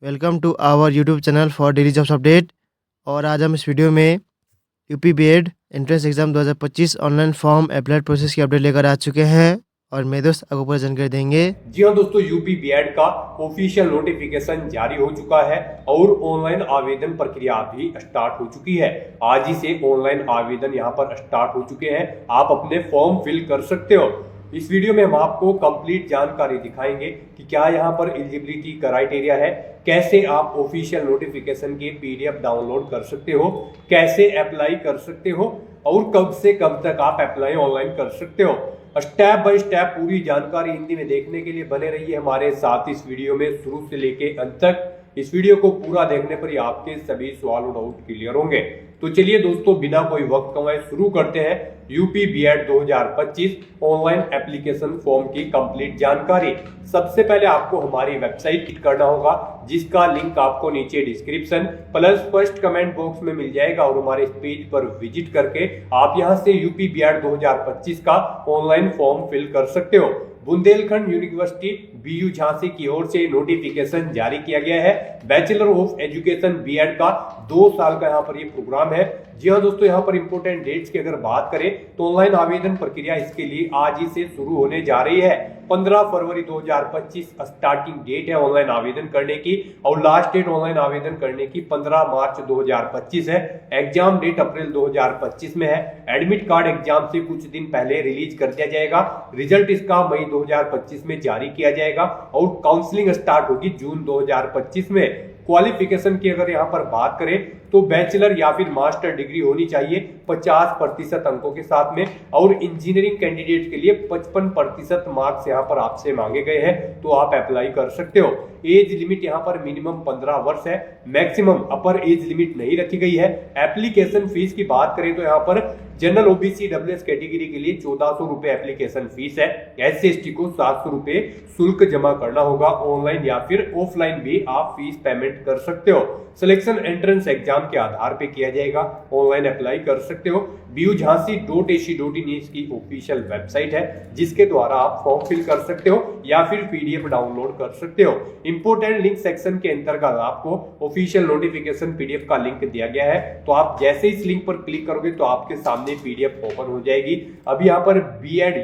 Welcome to our YouTube channel for daily jobs update. और आज हम इस वीडियो में UP BEd entrance exam 2025 online form apply process की अपडेट लेकर आ चुके हैं और मेरे दोस्त आपको पूरा जानकारी देंगे। जी हाँ दोस्तों, यूपी बीएड का ऑफिशियल नोटिफिकेशन जारी हो चुका है और ऑनलाइन आवेदन प्रक्रिया भी स्टार्ट हो चुकी है। आज ही से ऑनलाइन आवेदन यहाँ पर स्टार्ट हो चुके हैं। आप अपने फॉर्म फिल कर सकते हो। इस वीडियो में हम आपको कंप्लीट जानकारी दिखाएंगे कि क्या यहाँ पर एलिजिबिलिटी क्राइटेरिया है, कैसे आप ऑफिशियल नोटिफिकेशन की पीडीएफ डाउनलोड कर सकते हो, कैसे अप्लाई कर सकते हो और कब से कब तक आप अप्लाई ऑनलाइन कर सकते हो। स्टेप बाय स्टेप पूरी जानकारी हिंदी में देखने के लिए बने रहिए हमारे साथ इस वीडियो में शुरू से लेके अंत तक। इस वीडियो को पूरा देखने पर ही आपके सभी सवाल और डाउट क्लियर होंगे। तो चलिए दोस्तों, बिना कोई वक्त गंवाए शुरू करते हैं UP BEd 2025 online application form की कंप्लीट जानकारी। सबसे पहले आपको हमारी वेबसाइट विजिट करना होगा, जिसका लिंक आपको नीचे description plus first comment box में मिल जाएगा। और हमारे इस पेज पर विजिट करके आप यहां से यूपी बीएड 2025 का ऑनलाइन फॉर्म फिल कर सकते हो। बुंदेलखंड यूनिवर्सिटी बीयू झांसी की ओर से नोटिफिकेशन जारी किया गया है। बैचलर ऑफ एजुकेशन बीएड का 2 साल का यहाँ पर ये प्रोग्राम है। जी हाँ दोस्तों, यहाँ पर इंपोर्टेंट डेट्स की अगर बात करें तो ऑनलाइन आवेदन प्रक्रिया इसके लिए आज ही से शुरू होने जा रही है। 15 फरवरी 2025 स्टार्टिंग डेट है ऑनलाइन आवेदन करने की और लास्ट डेट ऑनलाइन आवेदन करने की 15 मार्च 2025 है। एग्जाम डेट अप्रैल 2025 में है। एडमिट कार्ड एग्जाम से कुछ दिन पहले रिलीज कर दिया जाएगा। रिजल्ट इसका मई 2025 में जारी किया जाएगा और काउंसलिंग स्टार्ट होगी जून 2025 में। क्वालिफिकेशन की अगर यहाँ पर बात करें तो बैचलर या फिर मास्टर डिग्री होनी चाहिए 50% अंकों के साथ में। और इंजीनियरिंग कैंडिडेट के लिए 55% मार्क्स यहाँ पर आपसे मांगे गए हैं, तो आप अप्लाई कर सकते हो। एज लिमिट यहाँ पर मिनिमम 15 वर्ष है, मैक्सिमम अपर एज लिमिट नहीं रखी गई है। एप्लीकेशन फीस की बात करें तो यहाँ पर जनरल ओबीसी डब्ल्यूएस कैटेगरी के लिए 1400 रुपए एप्लीकेशन फीस है। SC/ST को 700 रुपए शुल्क जमा करना होगा। ऑनलाइन या फिर ऑफलाइन भी आप फीस पेमेंट कर सकते हो। सिलेक्शन एंट्रेंस एग्जाम के आधार पे किया जाएगा। ऑनलाइन अप्लाई कर सकते हो। BUjhansi.ac.in इसकी ऑफिशियल वेबसाइट है, जिसके द्वारा आप फॉर्म फिल कर सकते हो या फिर पीडीएफ डाउनलोड कर सकते हो। इंपोर्टेंट लिंक सेक्शन के अंतर्गत आपको ऑफिशियल नोटिफिकेशन पीडीएफ का लिंक दिया गया है। तो आप जैसे इस लिंक पर क्लिक करोगे तो आपके सामने पीडीएफ ओपन हो जाएगी। अभी यहाँ पर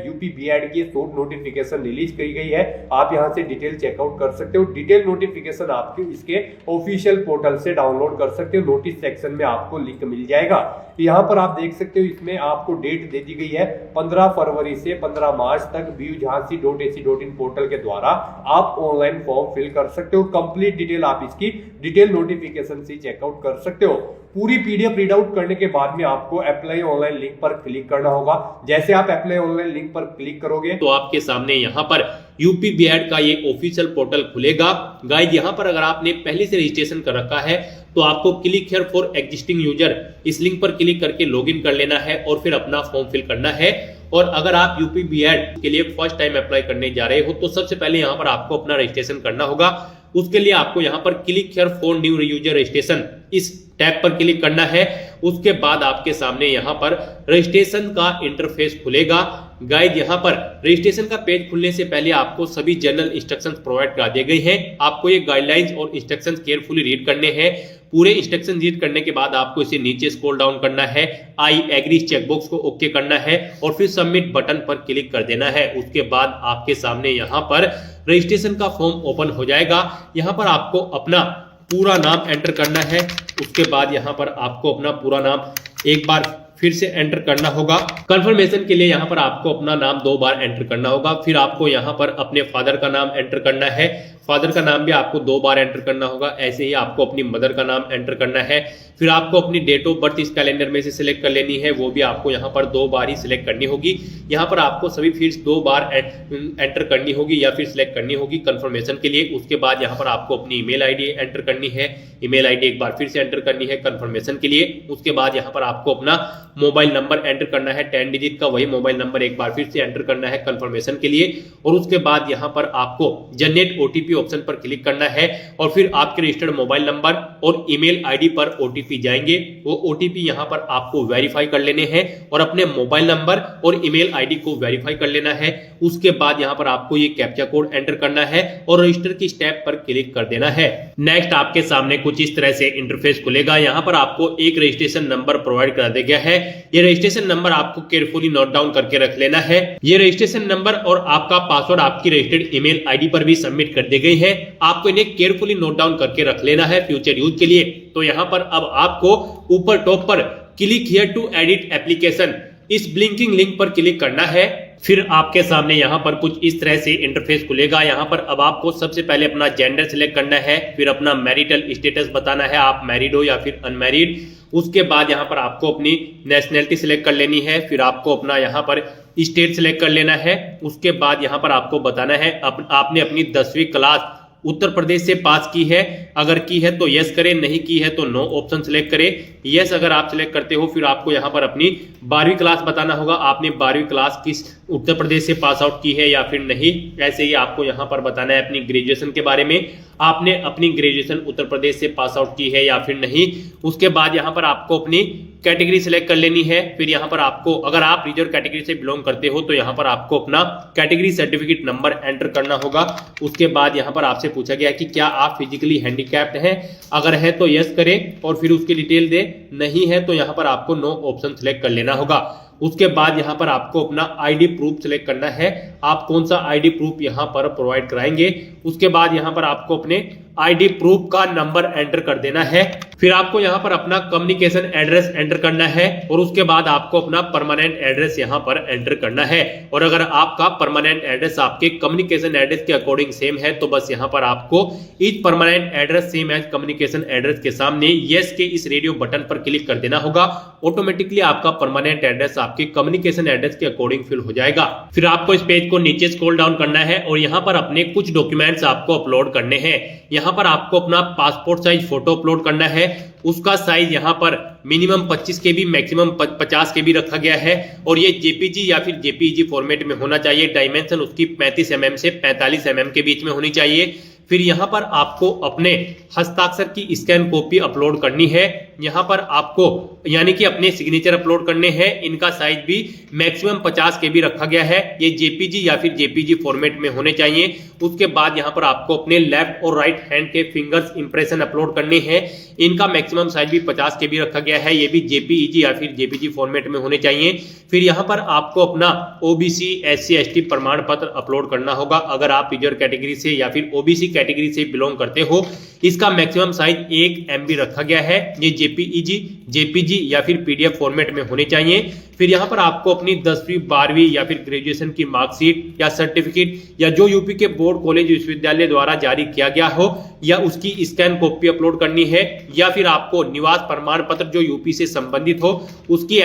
यूपी बीएड की शॉर्ट नोटिफिकेशन रिलीज की गई है। आप यहाँ से डिटेल चेकआउट कर सकते हो। डिटेल नोटिफिकेशन आपके इसके ऑफिशियल पोर्टल से डाउनलोड कर सकते हो। नोटिस सेक्शन में आपको लिंक मिल जाएगा। यहाँ पर आप देख सकते हो, इसमें आपको डेट दे दी गई है 15 फरवरी से 15 मार्च तक BUjhansi.ac.in पोर्टल के द्वारा आप ऑनलाइन फॉर्म फिल कर सकते हो। कंप्लीट डिटेल आप इसकी डिटेल नोटिफिकेशन से चेकआउट कर सकते हो। पूरी पीडीएफ रीड आउट करने के बाद में आपको अप्लाई ऑनलाइन लिंक पर क्लिक करना होगा। जैसे आप अप्लाई ऑनलाइन लिंक पर क्लिक करोगे तो आपके सामने यहाँ पर यूपी बीएड का ये ऑफिशियल पोर्टल खुलेगा। गाइड, यहाँ पर अगर आपने पहले से रजिस्ट्रेशन कर रखा है तो आपको click here for existing user इस लिंक पर क्लिक करके लॉगिन कर लेना है और फिर अपना फॉर्म फिल करना है। और अगर आप यूपी बीएड के लिए फर्स्ट टाइम अप्लाई करने जा रहे हो तो सबसे पहले यहाँ पर आपको अपना रजिस्ट्रेशन करना होगा। उसके लिए आपको यहाँ पर click here for new user registration इस टैब पर क्लिक करना है। उसके बाद आपके सामने यहाँ पर रजिस्ट्रेशन का इंटरफेस खुलेगा। गाइड, यहाँ पर रजिस्ट्रेशन का पेज खुलने से पहले आपको सभी जनरल इंस्ट्रक्शंस प्रोवाइड करा दिए गए हैं। आपको ये गाइडलाइंस और इंस्ट्रक्शंस केयरफुली रीड करने हैं। पूरे इंस्ट्रक्शन रीड करने के बाद आपको इसे नीचे स्क्रॉल डाउन करना है, आई एग्री चेकबॉक्स को ओके करना है और फिर सबमिट बटन पर क्लिक कर देना है। उसके बाद आपके सामने यहाँ पर रजिस्ट्रेशन का फॉर्म ओपन हो जाएगा। यहाँ पर आपको अपना पूरा नाम एंटर करना है। उसके बाद यहाँ पर आपको अपना पूरा नाम एक बार फिर से एंटर करना होगा। कंफर्मेशन के लिए यहाँ पर आपको अपना नाम 2 बार एंटर करना होगा। फिर आपको यहाँ पर अपने फादर का नाम एंटर करना है। फादर का नाम भी आपको 2 बार एंटर करना होगा। ऐसे ही आपको अपनी मदर का नाम एंटर करना है। फिर आपको अपनी डेट ऑफ बर्थ इस कैलेंडर में से सिलेक्ट कर लेनी है, वो भी आपको यहाँ पर 2 बार ही सिलेक्ट करनी होगी। यहाँ पर आपको सभी फील्ड्स 2 बार एंटर करनी होगी या फिर सिलेक्ट करनी होगी कंफर्मेशन के लिए। उसके बाद यहाँ पर आपको अपनी ईमेल आईडी एंटर करनी है। ईमेल आईडी एक बार फिर से एंटर करनी है कंफर्मेशन के लिए। उसके बाद यहाँ पर आपको अपना मोबाइल नंबर एंटर करना है 10 डिजिट का, वही मोबाइल नंबर एक बार फिर से एंटर करना है कंफर्मेशन के लिए। और उसके बाद यहाँ पर आपको जनरेट OTP ओटीपी ऑप्शन पर क्लिक करना है और फिर आपके रजिस्टर्ड मोबाइल नंबर और ईमेल आईडी पर ओटीपी जाएंगे। वो ओटीपी यहां पर आपको वेरीफाई कर लेने हैं और अपने मोबाइल नंबर और ईमेल आईडी को वेरीफाई कर लेना है। उसके बाद यहां पर आपको ये कैप्चा कोड एंटर करना है और रजिस्टर की स्टेप पर क्लिक कर देना है। नेक्स्ट आपके सामने कुछ इस तरह से इंटरफेस खुलेगा। यहां पर आपको एक रजिस्ट्रेशन नंबर प्रोवाइड कर दिया गया है। ये रजिस्ट्रेशन नंबर आपको केयरफुली नोट डाउन करके रख लेना है। ये रजिस्ट्रेशन नंबर और आपका पासवर्ड आपकी रजिस्टर्ड ईमेल आईडी पर भी सबमिट कर दी गई है। आपको इन्हें केयरफुली नोट डाउन करके रख लेना है फ्यूचर यूज के लिए। तो यहां पर अब आपको ऊपर टॉप पर click here to edit application, इस ब्लिंकिंग लिंक पर क्लिक करना है। फिर आपके सामने यहां पर कुछ इस तरह से इंटरफेस खुलेगा। यहां पर अब आपको सबसे पहले अपना जेंडर सिलेक्ट करना है, फिर अपना मैरिटल स्टेटस बताना है, आप मैरिड हो या फिर अनमैरिड। उसके बाद यहां पर आपको अपनी नेशनैलिटी सिलेक्ट कर लेनी है, फिर आपको अपना यहां पर स्टेट सिलेक्ट कर लेना है। उसके बाद यहां पर आपको बताना है आपने अपनी 10वीं क्लास उत्तर प्रदेश से पास की है, अगर की है तो यस करें, नहीं की है तो नो ऑप्शन सिलेक्ट करें। यस अगर आप सिलेक्ट करते हो फिर आपको यहां पर अपनी 12वीं क्लास बताना होगा, आपने 12वीं क्लास किस उत्तर प्रदेश से पास आउट की है या फिर नहीं। ऐसे ही आपको यहां पर बताना है अपनी ग्रेजुएशन के बारे में, आपने अपनी ग्रेजुएशन उत्तर प्रदेश से पास आउट की है या फिर नहीं। उसके बाद यहां पर आपको अपनी कैटेगरी सिलेक्ट कर लेनी है। फिर यहां पर आपको, अगर आप रिजर्व कैटेगरी से बिलोंग करते हो तो यहां पर आपको अपना कैटेगरी सर्टिफिकेट नंबर एंटर करना होगा। उसके बाद यहां पर आपसे पूछा गया है कि क्या आप फिजिकली हैंडीकैप्ड हैं, अगर है तो यस करें और फिर उसकी डिटेल दे, नहीं है तो यहां पर आपको नो ऑप्शन सिलेक्ट कर लेना होगा। उसके बाद यहां पर आपको अपना आईडी प्रूफ सिलेक्ट करना है, आप कौन सा आईडी प्रूफ यहां पर प्रोवाइड कराएंगे। उसके बाद यहां पर आपको अपने आईडी प्रूफ का नंबर एंटर कर देना है। फिर आपको यहां पर अपना कम्युनिकेशन एड्रेस एंटर करना है और उसके बाद आपको अपना परमानेंट एड्रेस यहां पर एंटर करना है। और अगर आपका परमानेंट एड्रेस आपके कम्युनिकेशन एड्रेस के अकॉर्डिंग सेम है तो बस यहां पर आपको each permanent address same as communication address के सामने यस के इस रेडियो बटन पर क्लिक कर देना होगा। ऑटोमेटिकली आपका परमानेंट एड्रेस आपके कम्युनिकेशन एड्रेस के अकॉर्डिंग फिल हो जाएगा। फिर आपको इस पेज को नीचे स्क्रॉल डाउन करना है और यहां पर अपने कुछ डॉक्यूमेंट्स आपको अपलोड करने हैं। यहां पर आपको अपना पासपोर्ट साइज फोटो अपलोड करना है, उसका साइज यहां पर मिनिमम 25 KB मैक्सिमम 50 KB रखा गया है और ये जेपीजी या फिर जेपीईजी फॉर्मेट में होना चाहिए। डायमेंशन उसकी 35 mm से 45 mm के बीच में होनी चाहिए। फिर यहां पर आपको अपने हस्ताक्षर की स्कैन कॉपी अपलोड करनी है। यहां पर आपको यानी कि अपने सिग्नेचर अपलोड करने हैं, इनका साइज भी मैक्सिमम 50 KB रखा गया है। ये जेपीजी या फिर जेपीजी फॉर्मेट में होने चाहिए। उसके बाद यहां पर आपको अपने लेफ्ट और राइट हैंड के फिंगर्स इंप्रेशन अपलोड करने हैं, इनका मैक्सिमम साइज भी 50 KB रखा गया है। ये भी जेपीईजी या फिर जेपीजी फॉर्मेट में होने चाहिए। फिर यहां पर आपको अपना ओबीसी SC ST प्रमाण पत्र अपलोड करना होगा, अगर आप रिजर्व कैटेगरी से या फिर ओबीसी कैटेगरी से बिलोंग करते हो। इसका मैक्सिमम साइज 1 MB रखा गया है। ये जेपीईजी, जेपीजी या फिर पीडीएफ फॉर्मेट में होने चाहिए। फिर यहां पर आपको अपनी 10वीं 12वीं या फिर ग्रेजुएशन की मार्कशीट या सर्टिफिकेट या जो यूपी के बोर्ड कॉलेज विश्वविद्यालय द्वारा जारी किया गया हो या उसकी स्कैन कॉपी अपलोड करनी है, या फिर आपको निवास प्रमाण पत्र जो यूपी से संबंधित हो उसकी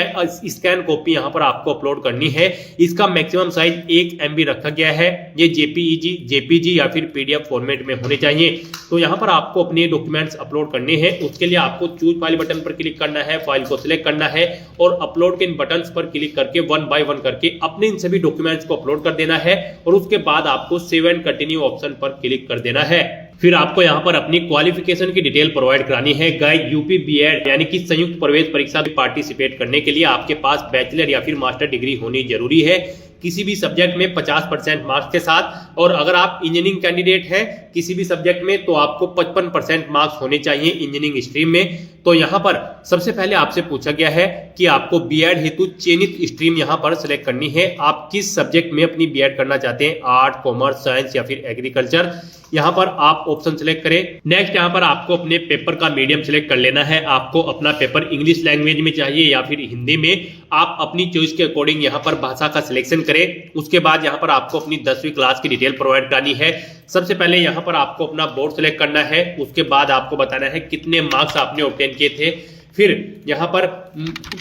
स्कैन कॉपी यहां पर आपको अपलोड करनी है। इसका मैक्सिमम साइज 1 MB रखा गया है। ये जेपीईजी, जेपीजी या फिर पीडीएफ फॉर्मेट में होने चाहिए। तो यहां पर आपको अपने डॉक्यूमेंट्स अपलोड करने हैं। उसके लिए आपको चूज फाइल बटन पर क्लिक करना है, फाइल को सिलेक्ट करना है और अपलोड के इन बटन पर क्लिक करके 1 by 1 करके अपने इन सभी डॉक्यूमेंट्स को अपलोड कर देना है और उसके बाद आपको सेव एंड कंटिन्यू ऑप्शन पर क्लिक कर देना है। फिर आपको यहां पर अपनी क्वालिफिकेशन की डिटेल प्रोवाइड करानी है। गाइस, यूपी बीएड यानी कि संयुक्त प्रवेश परीक्षा में पार्टिसिपेट करने के लिए आपके पास बैचलर या फिर मास्टर डिग्री होनी जरूरी है, किसी भी सब्जेक्ट में 50% मार्क्स के साथ। और अगर आप इंजीनियरिंग कैंडिडेट हैं किसी भी सब्जेक्ट में तो आपको 55% मार्क्स होने चाहिए इंजीनियरिंग स्ट्रीम में। तो यहां पर सबसे पहले आपसे पूछा गया है कि आपको बीएड हेतु चयनित स्ट्रीम यहां पर सिलेक्ट करनी है। आप किस सब्जेक्ट में अपनी बीएड करना चाहते हैं, आर्ट, कॉमर्स, साइंस या फिर एग्रीकल्चर, यहां पर आप ऑप्शन सिलेक्ट करें। नेक्स्ट यहां पर आपको अपने पेपर का मीडियम सिलेक्ट कर लेना है। आपको अपना पेपर इंग्लिश लैंग्वेज में चाहिए या फिर हिंदी में, आप अपनी चॉइस के अकॉर्डिंग यहां पर भाषा का सिलेक्शन करें। उसके बाद यहां पर आपको अपनी 10वीं क्लास की डिटेल प्रोवाइड करनी है। सबसे पहले यहां पर आपको अपना बोर्ड सिलेक्ट करना है। उसके बाद आपको बताना है कितने मार्क्स आपने ऑब्टेन किए थे। फिर यहां पर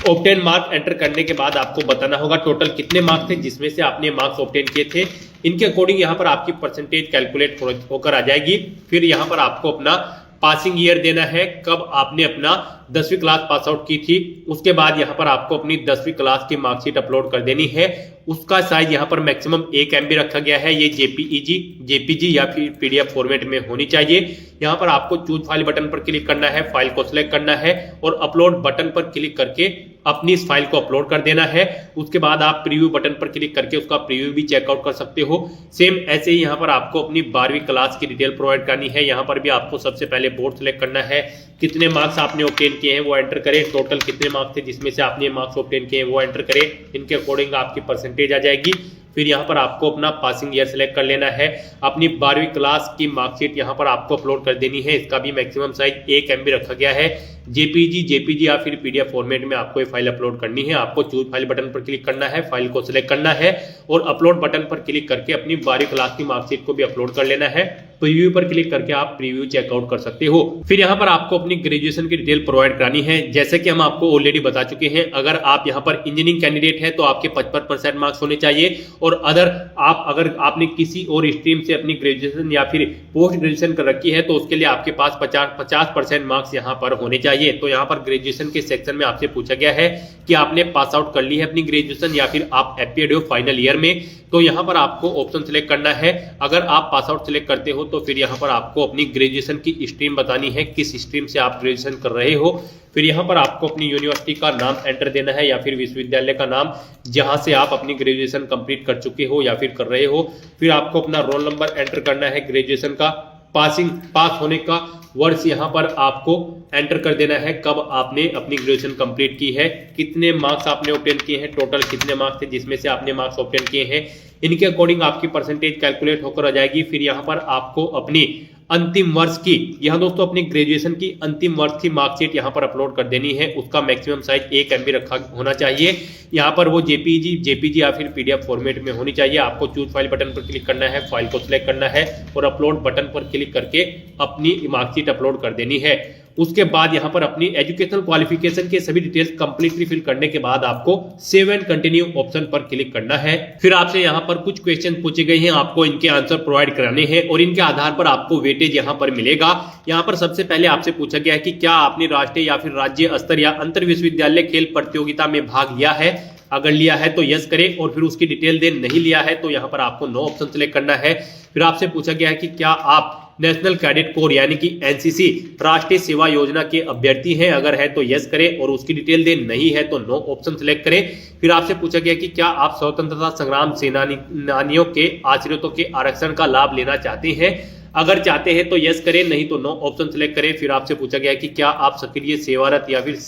ऑब्टेन मार्क्स एंटर करने के बाद आपको बताना होगा टोटल कितने मार्क्स थे जिसमें से आपने मार्क्स ऑब्टेन किए थे। इनके अकॉर्डिंग यहां पर आपकी परसेंटेज कैलकुलेट होकर आ जाएगी। फिर यहां पर आपको अपना पासिंग ईयर देना है, कब आपने अपना 10वीं क्लास पास आउट की थी। उसके बाद यहां पर आपको अपनी 10वीं क्लास की मार्कशीट अपलोड कर देनी है उसका साइज यहाँ पर मैक्सिमम 1 MB रखा गया है। ये जेपीजी या फिर पीडीएफ फॉर्मेट में होनी चाहिए। यहाँ पर आपको चूज फाइल बटन पर क्लिक करना है, फाइल को सिलेक्ट करना है और अपलोड बटन पर क्लिक करके अपनी इस फाइल को अपलोड कर देना है। उसके बाद आप प्रीव्यू बटन पर क्लिक करके उसका प्रीव्यू भी चेकआउट कर सकते हो। सेम ऐसे ही यहाँ पर आपको अपनी 12वीं क्लास की डिटेल प्रोवाइड करनी है। यहाँ पर भी आपको सबसे पहले बोर्ड सेलेक्ट करना है, कितने मार्क्स आपने ऑब्टेन किए हैं वो एंटर करें, टोटल कितने मार्क्स थे जिसमें से आपने मार्क्स ऑब्टेन किए हैं वो एंटर करें। इनके अकॉर्डिंग आपकी परसेंटेज आ जाएगी। फिर यहाँ पर आपको अपना पासिंग ईयर सेलेक्ट कर लेना है। अपनी 12वीं क्लास की मार्कशीट यहाँ पर आपको अपलोड कर देनी है। इसका भी मैक्सिमम साइज 1 MB रखा गया है। जेपीजी या फिर पीडीएफ फॉर्मेट में आपको ये फाइल अपलोड करनी है। आपको चूज फाइल बटन पर क्लिक करना है, फाइल को सिलेक्ट करना है और अपलोड बटन पर क्लिक करके अपनी 12वीं क्लास की मार्कशीट को भी अपलोड कर लेना है। प्रीव्यू पर क्लिक करके आप प्रीव्यू चेकआउट कर सकते हो। फिर यहाँ पर आपको अपनी ग्रेजुएशन की डिटेल प्रोवाइड करानी है। जैसे कि हम आपको ऑलरेडी बता चुके हैं, अगर आप यहाँ पर इंजीनियरिंग कैंडिडेट है तो आपके 55% मार्क्स होने चाहिए और अगर आपने किसी और स्ट्रीम से अपनी ग्रेजुएशन या फिर पोस्ट ग्रेजुएशन कर रखी है तो उसके लिए आपके पास 50% मार्क्स यहाँ पर होने चाहिए। तो यहाँ पर ग्रेजुएशन के सेक्शन में आपसे पूछा गया है कि आपने पास आउट कर ली है अपनी ग्रेजुएशन या फिर आप एपियर्ड हो फाइनल ईयर में। तो यहाँ पर आपको ऑप्शन सिलेक्ट करना है। अगर आप पास आउट सिलेक्ट करते हो तो फिर यहाँ पर आपको अपनी ग्रेजुएशन की स्ट्रीम बतानी है, किस स्ट्रीम से आप ग्रेजुएशन कर रहे हो। फिर यहाँ पर आपको अपनी यूनिवर्सिटी का नाम एंटर देना है या फिर विश्वविद्यालय का नाम जहां से आप अपनी ग्रेजुएशन कंप्लीट कर चुके हो या फिर कर रहे हो। फिर आपको अपना रोल नंबर एंटर करना है, ग्रेजुएशन का पास होने का वर्ष यहाँ पर आपको एंटर कर देना है, कब आपने अपनी ग्रेजुएशन कंप्लीट की है, कितने मार्क्स आपने ऑब्टेन किए हैं, टोटल कितने मार्क्स थे जिसमें से आपने मार्क्स ऑब्टेन किए हैं। इनके अकॉर्डिंग आपकी परसेंटेज कैलकुलेट होकर आ जाएगी। फिर यहाँ पर आपको अपनी अंतिम वर्ष की, यहाँ दोस्तों अपनी ग्रेजुएशन की अंतिम वर्ष की मार्कशीट यहाँ पर अपलोड कर देनी है। उसका मैक्सिमम साइज 1 MB रखा होना चाहिए। यहाँ पर वो जेपीजी या फिर पीडीएफ फॉर्मेट में होनी चाहिए। आपको चूज फाइल बटन पर क्लिक करना है, फाइल को सिलेक्ट करना है और अपलोड बटन पर क्लिक करके अपनी मार्कशीट अपलोड कर देनी है। उसके बाद यहाँ पर अपनी एजुकेशनल क्वालिफिकेशन के सभी डिटेल्स कंप्लीटली फिल करने के बाद आपको सेव एंड कंटिन्यू ऑप्शन पर क्लिक करना है। फिर आपसे यहाँ पर कुछ क्वेश्चन पूछे गए हैं, आपको इनके आंसर प्रोवाइड कराने हैं और इनके आधार पर आपको वेटेज यहाँ पर मिलेगा। यहाँ पर सबसे पहले आपसे पूछा गया है कि क्या आपने राष्ट्रीय या फिर राज्य स्तर या अंतर विश्वविद्यालय खेल प्रतियोगिता में भाग लिया है। अगर लिया है तो यस करें और फिर उसकी डिटेल दें। नहीं लिया है तो यहाँ पर आपको नो ऑप्शन सेलेक्ट करना है। फिर आपसे पूछा गया है कि क्या आप नेशनल कैडेट कोर यानी कि एनसीसी राष्ट्रीय सेवा योजना के अभ्यर्थी हैं। अगर है तो यस करें और उसकी डिटेल दें। नहीं है तो नो ऑप्शन सेलेक्ट करें। फिर आपसे पूछा गया कि क्या आप स्वतंत्रता संग्राम सेनानियों के आश्रितों के आरक्षण का लाभ लेना चाहते हैं। अगर चाहते हैं तो यस करें, नहीं तो नो ऑप्शन सेलेक्ट करें। फिर आपसे पूछा गया कि क्या आप सक्रिय सेवारत या फिर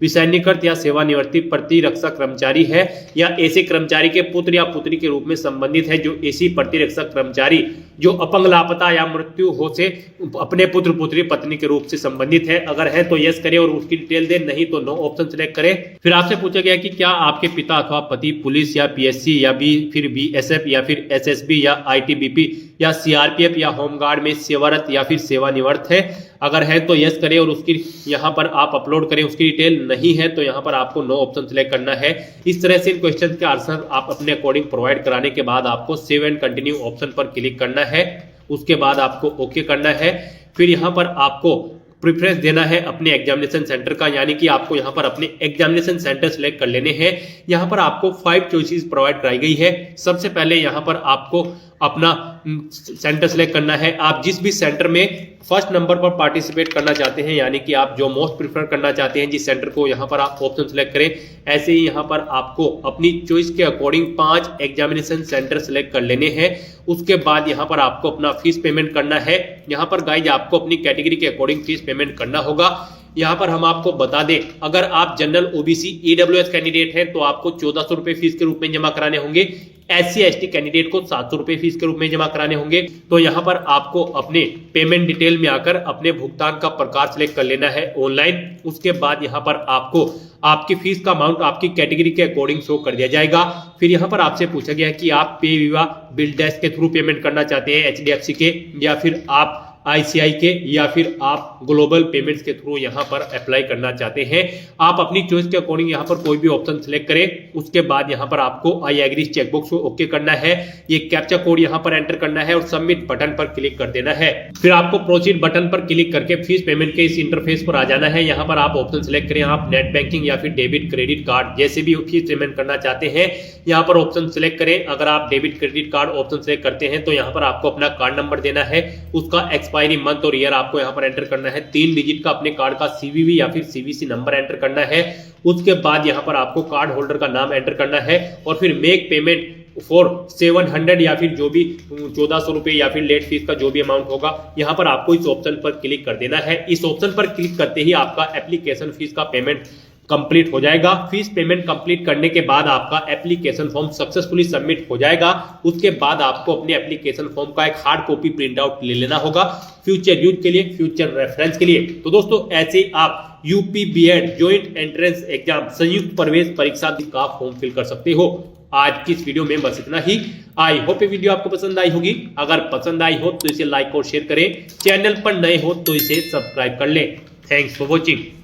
विसैन्यकृत या सेवानिवृत्ति प्रतिरक्षक कर्मचारी है या ऐसे कर्मचारी के पुत्र या पुत्री के रूप में संबंधित है जो ऐसी प्रतिरक्षक कर्मचारी जो अपंग, लापता या मृत्यु हो से अपने पुत्र पुत्री पत्नी के रूप से संबंधित है। अगर है तो यस करें और उसकी डिटेल दें। नहीं तो नो ऑप्शन सेलेक्ट करें। फिर आपसे पूछा गया कि क्या आपके पिता अथवा पति पुलिस या पीएससी या फिर बीएसएफ या फिर एसएसबी या आईटीबीपी या सीआरपीएफ या होमगार्ड में सेवारत या फिर सेवानिवृत्त है। अगर है तो यस करें और उसकी यहाँ पर आप अपलोड करें उसकी डिटेल। नहीं है तो यहाँ पर आपको नो ऑप्शन सेलेक्ट करना है। इस तरह से इन क्वेश्चन के आंसर आप अपने अकॉर्डिंग प्रोवाइड कराने के बाद आपको सेव एंड कंटिन्यू ऑप्शन पर क्लिक करना है। उसके बाद आपको ओके करना है। फिर यहाँ पर आपको प्रेफरेंस देना है अपने एग्जामिनेशन सेंटर का, यानी कि आपको यहाँ पर अपने एग्जामिनेशन सेंटर सेलेक्ट कर लेने हैं। यहाँ पर आपको 5 चॉइसेस प्रोवाइड कराई गई है। सबसे पहले यहाँ पर आपको अपना सेंटर सेलेक्ट करना है। आप जिस भी सेंटर में फर्स्ट नंबर पर पार्टिसिपेट करना चाहते हैं, यानी कि आप जो मोस्ट प्रिफर करना चाहते हैं जिस सेंटर को, यहाँ पर आप ऑप्शन सेलेक्ट करें। ऐसे ही यहाँ पर आपको अपनी चॉइस के अकॉर्डिंग 5 एग्जामिनेशन सेंटर सेलेक्ट कर लेने हैं। उसके बाद यहाँ पर आपको अपना फीस पेमेंट करना है। यहाँ पर गाइज आपको अपनी कैटेगरी के अकॉर्डिंग फीस पेमेंट करना होगा। यहाँ पर हम आपको बता दें, अगर आप जनरल ओबीसी ईडब्ल्यूएस कैंडिडेट हैं तो आपको 1400 रुपए फीस के रूप में जमा कराने होंगे। एससी एसटी कैंडिडेट को 700 रुपए फीस के रूप में जमा कराने होंगे। तो यहाँ पर आपको अपने पेमेंट डिटेल में आकर अपने भुगतान का प्रकार सिलेक्ट कर लेना है ऑनलाइन। उसके बाद यहाँ पर आपको आपकी फीस का अमाउंट आपकी कैटेगरी के अकॉर्डिंग शो कर दिया जाएगा। फिर यहाँ पर आपसे पूछा गया कि आप पे विवा बिल डैश के थ्रू पेमेंट करना चाहते हैं एचडीएफसी के, या फिर आप ICI के या फिर आप ग्लोबल पेमेंट्स के थ्रू यहाँ पर अप्लाई करना चाहते हैं। आप अपनी चॉइस के अकॉर्डिंग यहाँ पर कोई भी ऑप्शन सिलेक्ट करें। उसके बाद यहाँ पर आपको आई एग्री चेकबॉक्स को ओके करना है, ये कैप्चा कोड यहाँ पर एंटर करना है और सबमिट बटन पर क्लिक कर देना है। फिर आपको प्रोसीड बटन पर क्लिक करके फीस पेमेंट के इस इंटरफेस पर आ जाना है। यहाँ पर आप ऑप्शन सिलेक्ट करें, आप नेट बैंकिंग या फिर डेबिट क्रेडिट कार्ड जैसे भी फीस पेमेंट करना चाहते हैं यहाँ पर ऑप्शन सिलेक्ट करें। अगर आप debit credit card option select करते हैं तो यहाँ पर आपको अपना कार्ड नंबर देना है, उसका एक्सपायरी मंथ और ईयर आपको यहाँ पर एंटर करना है, 3 डिजिट का अपने कार्ड का CVV या फिर CVC नंबर एंटर करना है। उसके बाद यहाँ पर आपको कार्ड होल्डर का नाम एंटर करना है और फिर मेक पेमेंट फॉर 700 या फिर जो भी 1400 रुपए या फिर लेट फीस का जो भी अमाउंट होगा यहाँ पर आपको इस ऑप्शन पर क्लिक कर देना है। इस ऑप्शन पर क्लिक करते ही आपका एप्लीकेशन फीस का पेमेंट कंप्लीट हो जाएगा। फीस पेमेंट कंप्लीट करने के बाद आपका एप्लीकेशन फॉर्म सक्सेसफुली सबमिट हो जाएगा। उसके बाद आपको अपने एप्लीकेशन फॉर्म का एक हार्ड कॉपी प्रिंट आउट ले लेना होगा फ्यूचर यूज के लिए, फ्यूचर रेफरेंस के लिए। तो दोस्तों ऐसे आप UP BEd joint entrance exam संयुक्त प्रवेश परीक्षा का फॉर्म फिल कर सकते हो। आज की इस वीडियो में बस इतना ही। आई होप ये वीडियो आपको पसंद आई होगी। अगर पसंद आई हो तो इसे लाइक और शेयर करें, चैनल पर नए हो तो इसे सब्सक्राइब कर लें। Thanks for watching.